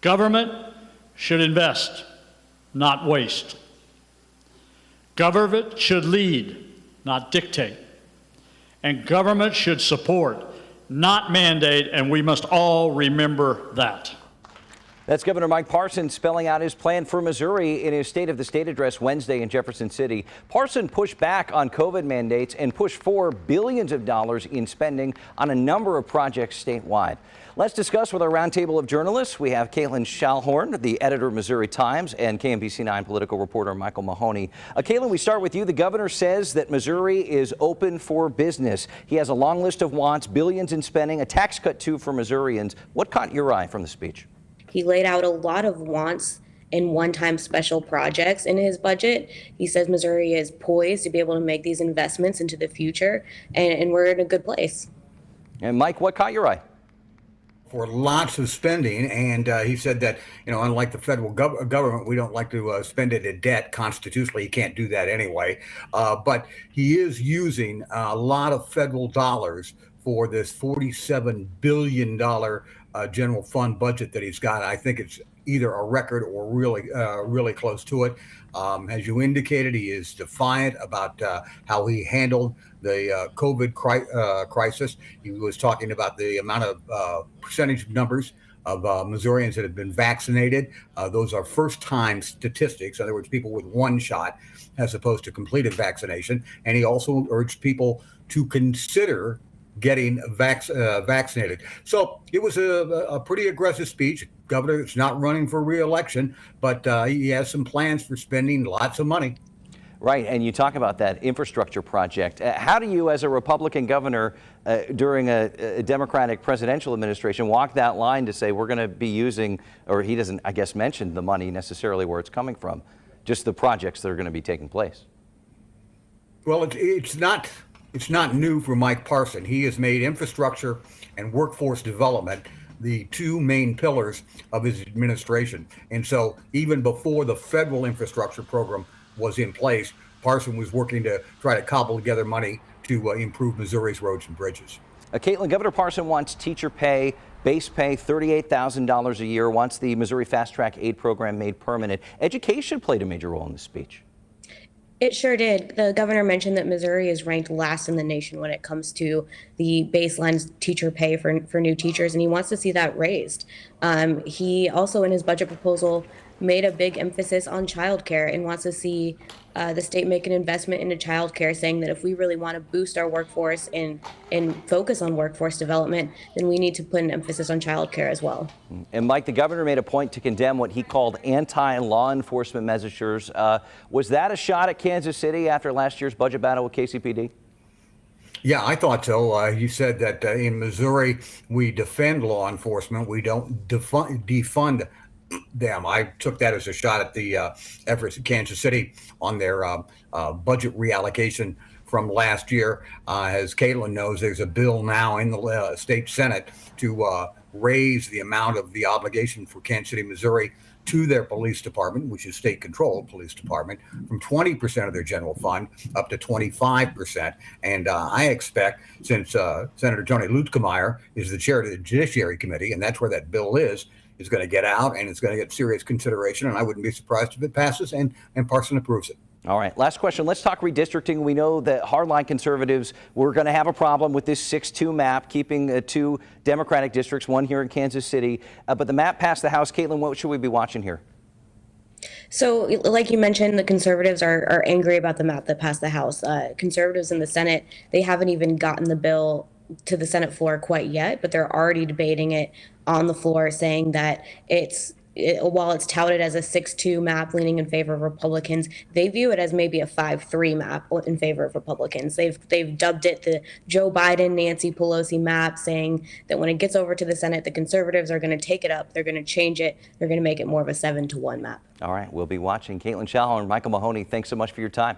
Government should invest, not waste. Government should lead, not dictate. And government should support, not mandate, and we must all remember that. That's Governor Mike Parson spelling out his plan for Missouri in his State of the State address Wednesday in Jefferson City. Parson pushed back on COVID mandates and pushed for billions of dollars in spending on a number of projects statewide. Let's discuss with our roundtable of journalists. We have Caitlin Schallhorn, the editor of Missouri Times, and KMBC9 political reporter Michael Mahoney. Caitlin, we start with you. The governor says that Missouri is open for business. He has a long list of wants, billions in spending, a tax cut too for Missourians. What caught your eye from the speech? He laid out a lot of wants and one-time special projects in his budget. He says Missouri is poised to be able to make these investments into the future, and we're in a good place. And Mike, what caught your eye? For lots of spending, and he said that, unlike the federal government, we don't like to spend it in debt. Constitutionally, you can't do that anyway. But he is using a lot of federal dollars for this $47 billion general fund budget that he's got. I think it's either a record or really close to it. As you indicated, he is defiant about how he handled the COVID crisis. He was talking about the amount of percentage numbers of Missourians that have been vaccinated. Those are first-time statistics. In other words, people with one shot as opposed to completed vaccination. And he also urged people to consider getting vaccinated. So it was a pretty aggressive speech. Governor is not running for re-election, but he has some plans for spending lots of money. Right, and you talk about that infrastructure project. How do you, as a Republican governor during a Democratic presidential administration, walk that line to say we're going to be using, or he doesn't, I guess, mention the money necessarily where it's coming from, just the projects that are going to be taking place? Well, it's not new for Mike Parson. He has made infrastructure and workforce development the two main pillars of his administration. And so even before the federal infrastructure program was in place, Parson was working to try to cobble together money to improve Missouri's roads and bridges. Caitlin, Governor Parson wants teacher pay, base pay, $38,000 a year, wants the Missouri Fast Track Aid program made permanent. Education played a major role in this speech. It sure did. The governor mentioned that Missouri is ranked last in the nation when it comes to the baseline teacher pay for new teachers, and he wants to see that raised. He also, in his budget proposal, made a big emphasis on childcare and wants to see the state make an investment into childcare, saying that if we really want to boost our workforce and focus on workforce development, then we need to put an emphasis on childcare as well. And Mike, the governor made a point to condemn what he called anti-law enforcement measures. Was that a shot at Kansas City after last year's budget battle with KCPD? Yeah, I thought so. He said that in Missouri, we defend law enforcement. We don't defund them. I took that as a shot at the efforts in Kansas City on their budget reallocation from last year. As Caitlin knows, there's a bill now in the state Senate to raise the amount of the obligation for Kansas City, Missouri to their police department, which is state-controlled police department, from 20% of their general fund up to 25%. And I expect, since Senator Tony Luetkemeyer is the chair of the Judiciary Committee, and that's where that bill is going to get out, and it's going to get serious consideration, and I wouldn't be surprised if it passes and Parson approves it. All right, last question. Let's talk redistricting. We know that hardline conservatives were going to have a problem with this 6-2 map, keeping two Democratic districts, one here in Kansas City. But the map passed the House. Caitlin, what should we be watching here? So, like you mentioned, the conservatives are angry about the map that passed the House. Conservatives in the Senate, they haven't even gotten the bill to the Senate floor quite yet, but they're already debating it on the floor, saying that while it's touted as a 6-2 map leaning in favor of Republicans, they view it as maybe a 5-3 map in favor of Republicans. They've dubbed it the Joe Biden, Nancy Pelosi map, saying that when it gets over to the Senate, the conservatives are going to take it up, they're going to change it, they're going to make it more of a 7-1 map. All right, we'll be watching. Caitlin Schallhorn and Michael Mahoney, thanks so much for your time.